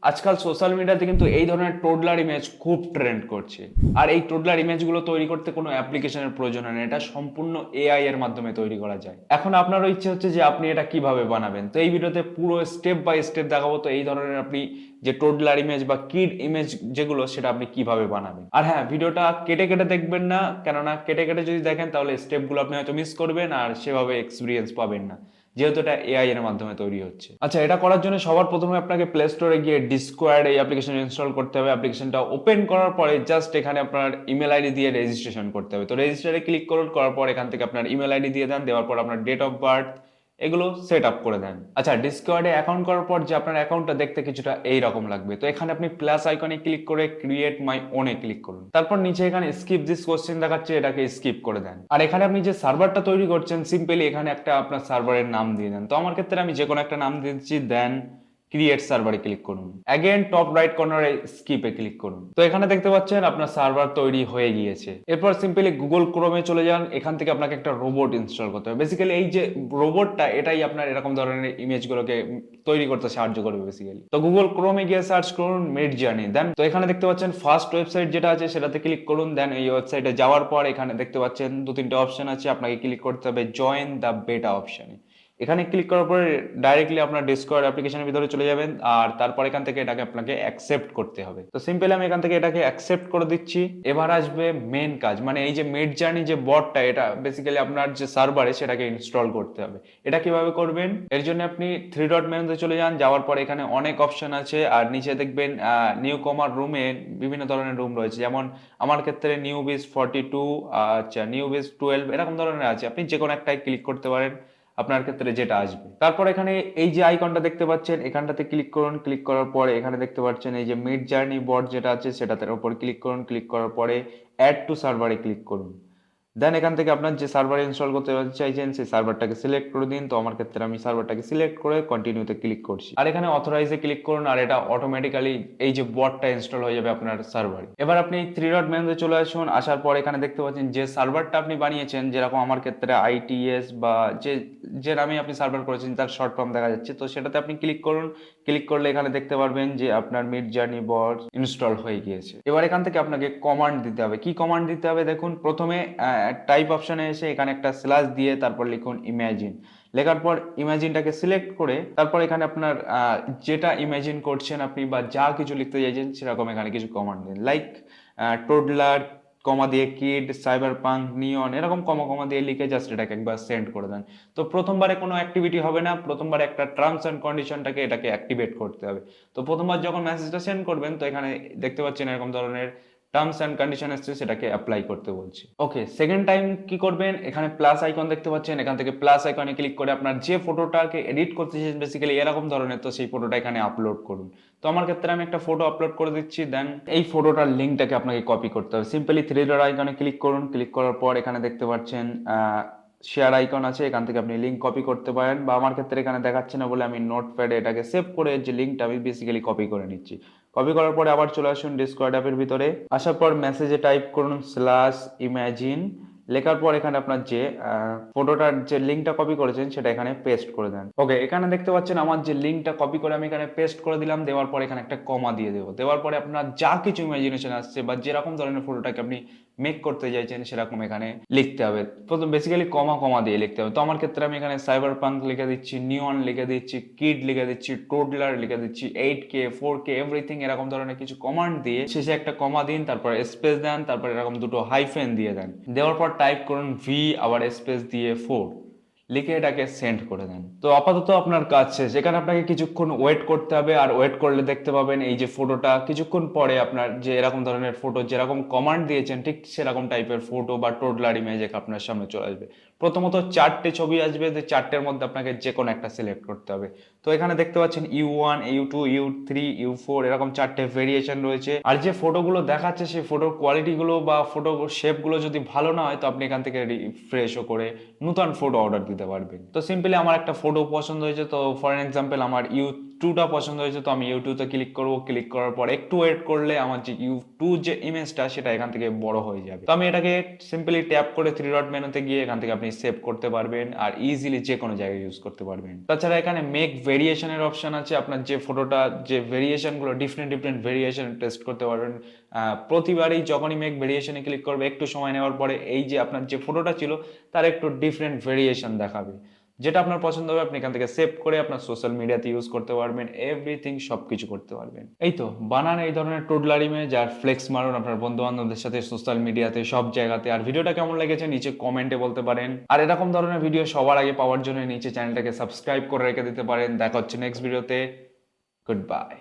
আজকাল সোশ্যাল মিডিয়াতে কিন্তু এই ধরনের টোডলার ইমেজ খুব ট্রেন্ড করছে। আর এই টোডলার ইমেজগুলো তৈরি করতে কোনো অ্যাপ্লিকেশনের প্রয়োজন হয় না, এটা সম্পূর্ণ এআই এর মাধ্যমে তৈরি করা যায়। এখন আপনারও ইচ্ছে হচ্ছে যে আপনি এটা কিভাবে বানাবেন, তো এই ভিডিওতে পুরো স্টেপ বাই স্টেপ দেখাবো। তো এই ধরনের আপনি যে টোডলার ইমেজ বা কিড ইমেজ যেগুলো, সেটা আপনি কিভাবে বানাবেন। আর হ্যাঁ, ভিডিওটা কেটে কেটে দেখবেন না, কেননা কেটে কেটে যদি দেখেন তাহলে স্টেপগুলো আপনি হয়তো মিস করবেন আর সেভাবে এক্সপিরিয়েন্স পাবেন না, যেহেতু এটা এআই এর মাধ্যমে তৈরি হচ্ছে। আচ্ছা, এটা করার জন্য সবার প্রথমে আপনাকে প্লে স্টোরে গিয়ে ডিসকোয়াড এই অ্যাপ্লিকেশন ইনস্টল করতে হবে। অ্যাপ্লিকেশনটা ওপেন করার পরে জাস্ট এখানে আপনার ইমেল আইডি দিয়ে রেজিস্ট্রেশন করতে হবে। তো রেজিস্টারে ক্লিক করুন, করার পর এখান থেকে আপনার ইমেল আইডি দিয়ে দেন, দেওয়ার পর আপনার ডেট অফ বার্থ এগুলো সেট আপ করে দেন। আচ্ছা, ডিসকর্ডে অ্যাকাউন্ট করার পর যে আপনার অ্যাকাউন্টটা দেখতে কিছুটা এই রকম লাগবে। তো এখানে আপনি প্লাস আইকনে ক্লিক করে ক্রিয়েট মাই ওনে ক্লিক করুন। তারপর নিচে এখানে স্কিপ দিস কোশ্চেন দেখাচ্ছে, এটাকে স্কিপ করে দেন। আর এখানে আপনি যে সার্ভারটা তৈরি করছেন, সিম্পলি এখানে একটা আপনার সার্ভারের নাম দিয়ে দেন। তো আমার ক্ষেত্রে আমি যে কোনো একটা নাম দিচ্ছি, দেন ক্রিয়েট সার্ভারে ক্লিক করুন। অ্যাগেন টপ রাইট কর্নারে স্কিপে ক্লিক করুন। তো এখানে দেখতে পাচ্ছেন আপনার সার্ভার তৈরি হয়ে গিয়েছে। এরপর সিম্পলি গুগল ক্রোমে চলে যান, এখান থেকে আপনাকে একটা রোবট ইনস্টল করতে হবে। বেসিক্যালি এই যে রোবটটা, এটাই আপনার এরকম ধরনের ইমেজগুলোকে তৈরি করতে সাহায্য করবে বেসিক্যালি। তো গুগল ক্রোমে গিয়ে সার্চ করুন মিড জার্নি, দেন তো এখানে দেখতে পাচ্ছেন ফার্স্ট ওয়েবসাইট যেটা আছে সেটাতে ক্লিক করুন। দেন এই ওয়েবসাইটে যাওয়ার পর এখানে দেখতে পাচ্ছেন দু তিনটে অপশন আছে, আপনাকে ক্লিক করতে হবে জয়েন দ্য বেটা অপশনে। এখানে ক্লিক করার পরে ডাইরেক্টলি আপনার ডিসকর্ড অ্যাপ্লিকেশনের ভিতরে চলে যাবেন, আর তারপর এখান থেকে এটাকে আপনাকে অ্যাকসেপ্ট করতে হবে। তো সিম্পলি আমি এখান থেকে এটাকে অ্যাকসেপ্ট করে দিচ্ছি। এবার আসবে মেন কাজ, মানে এই যে মিড জার্নি যে বটটা, এটা বেসিক্যালি আপনার যে সার্ভারে সেটাকে ইনস্টল করতে হবে। এটা কিভাবে করবেন, এর জন্য আপনি থ্রি ডট মেনুতে চলে যান, যাওয়ার পর এখানে অনেক অপশন আছে, আর নিচে দেখবেন নিউ কমার রুমে বিভিন্ন ধরনের রুম রয়েছে। যেমন আমার ক্ষেত্রে নিউ বিস 42, আচ্ছা নিউ বিস 12, এরকম ধরনের আছে। আপনি যে কোনো একটাই ক্লিক করতে পারেন, আপনার ক্ষেত্রে যেটা আসবে। তারপর এখানে এই যে আইকনটা দেখতে পাচ্ছেন, এখানটাতে ক্লিক করুন। ক্লিক করার পরে এখানে দেখতে পাচ্ছেন এই যে মিড জার্নি বট যেটা আছে সেটাতে উপর ক্লিক করুন। ক্লিক করার পরে অ্যাড টু সার্ভারে ক্লিক করুন। দেন এখান থেকে আপনার যে সার্ভার ইনস্টল করতে চাইছেন সেই সার্ভারটাকে সিলেক্ট করে দিন। তো আমার ক্ষেত্রে আমি সার্ভারটাকে সিলেক্ট করে কন্টিনিউতে ক্লিক করছি, আর এখানে অথরাইজে ক্লিক করুন, আর এটা অটোমেটিক্যালি এই যে বটটা ইনস্টল হয়ে যাবে আপনার সার্ভারে। এবার আপনি থ্রি ডট মেনুতে চলে আসুন। আসার পর এখানে দেখতে পাচ্ছেন যে সার্ভারটা আপনি বানিয়েছেন, যেরকম আমার ক্ষেত্রে আইটিএস বা যে যে নামে আপনি সার্ভার করেছেন তার শর্ট ফর্ম দেখা যাচ্ছে, তো সেটাতে আপনি ক্লিক করুন। ক্লিক করলে এখানে দেখতে পারবেন যে আপনার মিড জার্নি বট ইনস্টল হয়ে গিয়েছে। এবার এখান থেকে আপনাকে কমান্ড দিতে হবে। কি কমান্ড দিতে হবে দেখুন, প্রথমে টাইপ অপশনে এসে এখানে একটা স্ল্যাশ দিয়ে তারপর লিখুন ইমাজিন। লেখার পর ইমাজিনটাকে সিলেক্ট করে তারপর এখানে আপনার যেটা ইমাজিন করছেন আপনি বা যা কিছু লিখতে চাইছেন সেরকম এখানে কিছু কমান্ড দিন, লাইক টোডলার কমা দিয়ে কিড, সাইবার পাঙ্ক, নিয়ন, এরকম কমা কমা দিয়ে লিখে জাস্ট এটাকে একবার সেন্ড করে দেন। তো প্রথমবারে কোনো অ্যাক্টিভিটি হবে না, প্রথমবারে একটা টার্মস অ্যান্ড কন্ডিশনটাকে এটাকে অ্যাক্টিভেট করতে হবে। তো প্রথমবার যখন মেসেজটা সেন্ড করবেন, তো এখানে দেখতে পাচ্ছেন এরকম ধরনের টার্মস অ্যান্ড কন্ডিশন এসছে, সেটাকে অ্যাপ্লাই করতে বলছি। ওকে, সেকেন্ড টাইম কি করবেন, এখানে প্লাস আইকন দেখতে পাচ্ছেন, এখান থেকে প্লাস আইকনে ক্লিক করে আপনার যে ফটোটাকে এডিট করতে চাইছেন বেসিক্যালি এরকম ধরনের, তো সেই ফটোটা এখানে আপলোড করুন। তো আমার ক্ষেত্রে আমি একটা ফটো আপলোড করে দিচ্ছি। দেন এই ফটোটার লিঙ্কটাকে আপনাকে কপি করতে হবে। সিম্পলি থ্রি ডট আইকনে ক্লিক করুন। ক্লিক করার পর এখানে দেখতে পাচ্ছেন শেয়ার আইকন আছে, এখান থেকে আপনি লিঙ্ক কপি করতে পারেন, বা আমার ক্ষেত্রে এখানে দেখাচ্ছে না বলে আমি নোটপ্যাডে এটাকে সেভ করে যে লিঙ্কটা আমি বেসিক্যালি কপি করে নিচ্ছি। কপি করার পরে আবার চলে আসুন ডিসকর্ড অ্যাপের ভিতরে। আসার পর মেসেজে টাইপ করুন স্ল্যাশ ইমাজিন। লেখার পর এখানে আপনার যে ফটোটার যে লিঙ্কটা কপি করেছেন সেটা এখানে পেস্ট করে দেন। ওকে, এখানে দেখতে পাচ্ছেন আমার যে লিঙ্কটা কপি করে আমি এখানে পেস্ট করে দিলাম। দেওয়ার পর এখানে একটা কমা দিয়ে দেবো। দেওয়ার পরে আপনার যা কিছু ইমাজিনেশন আসছে বা যেরকম ধরনের ফটোটাকে আপনি মেক করতে চাইছেন সেরকম এখানে লিখতে হবে। প্রথম বেসিক্যালি কমা কমা দিয়ে লিখতে হবে। তো আমার ক্ষেত্রে আমি এখানে সাইবার পাঙ্ক লিখে দিচ্ছি, নিয়ন লিখে দিচ্ছি, কিড লিখে দিচ্ছি, টোডলার লিখে দিচ্ছি, 8K 4K এভরিথিং, এরকম ধরনের কিছু কমান্ড দিয়ে শেষে একটা কমা দিন, তারপর স্পেস দেন, তারপর এরকম দুটো হাইফেন দিয়ে দেন। দেওয়ার পর টাইপ করুন ভি আবার স্পেস দিয়ে 4, লিখে এটাকে সেন্ড করে দেন। তো আপাতত আপনার কাজ শেষ। এখানে আপনাকে কিছুক্ষণ ওয়েট করতে হবে, আর ওয়েট করলে দেখতে পাবেন এই যে ফটোটা কিছুক্ষণ পরে আপনার যে এরকম ধরনের ফটো যেরকম কমান্ড দিয়েছেন ঠিক সেরকম টাইপের ফটো বা টোডলার ইমেজ আপনার সামনে চলে আসবে। প্রথমত চারটে ছবি আসবে, যে চারটের মধ্যে আপনাকে যে কোনো একটা সিলেক্ট করতে হবে। তো এখানে দেখতে পাচ্ছেন U1, U2, U3, U4 এরকম চারটে ভেরিয়েশন রয়েছে। আর যে ফটোগুলো দেখাচ্ছে সেই ফটোর কোয়ালিটিগুলো বা ফটো শেপগুলো যদি ভালো না হয়, তো আপনি এখান থেকে রিফ্রেশও করে নতুন ফটো অর্ডার দিতে পারবেন। তো সিম্পলি আমার একটা ফটো পছন্দ হয়েছে, তো ফর এক্সাম্পল আমার টুটা পছন্দ হয়েছে, তো আমি ইউটিউবতে ক্লিক করব। ক্লিক করার পর একটু ওয়েট করলে আমার যে ইউ2 যে ইমেজটা সেটা এখান থেকে বড় হয়ে যাবে। তো আমি এটাকে সিম্পলি ট্যাপ করে থ্রি ডট মেনুতে গিয়ে এখান থেকে আপনি সেভ করতে পারবেন আর ইজিলি যে কোনো জায়গায় ইউজ করতে পারবেন। তাছাড়া এখানে মেক ভেরিয়েশনের অপশন আছে, আপনার যে ফটোটা যে ভেরিয়েশনগুলো ডিফারেন্ট ভেরিয়েশন টেস্ট করতে পারবেন। প্রতিবারই যখনই মেক ভেরিয়েশনে ক্লিক করবে একটু সময় নেওয়ার পরে এই যে আপনার যে ফটোটা ছিল তার একটু ডিফারেন্ট ভেরিয়েশন দেখাবে। যেটা আপনার পছন্দ হবে আপনি এখান থেকে সেভ করে আপনার সোশ্যাল মিডিয়াতে ইউজ করতে পারবেন, এভরিথিং সবকিছু করতে পারবেন। এই তো বানান এই ধরনের টোডলার ইমেজ আর ফ্লেক্স মারুন আপনার বন্ধু বান্ধবদের সাথে সোশ্যাল মিডিয়াতে সব জায়গাতে। আর ভিডিওটা কেমন লেগেছে নিচে কমেন্টে বলতে পারেন। আর এরকম ধরনের ভিডিও সবার আগে পাওয়ার জন্য নিচে চ্যানেলটাকে সাবস্ক্রাইব করে রেখে দিতে পারেন। দেখা হচ্ছে নেক্সট ভিডিওতে। Good bye.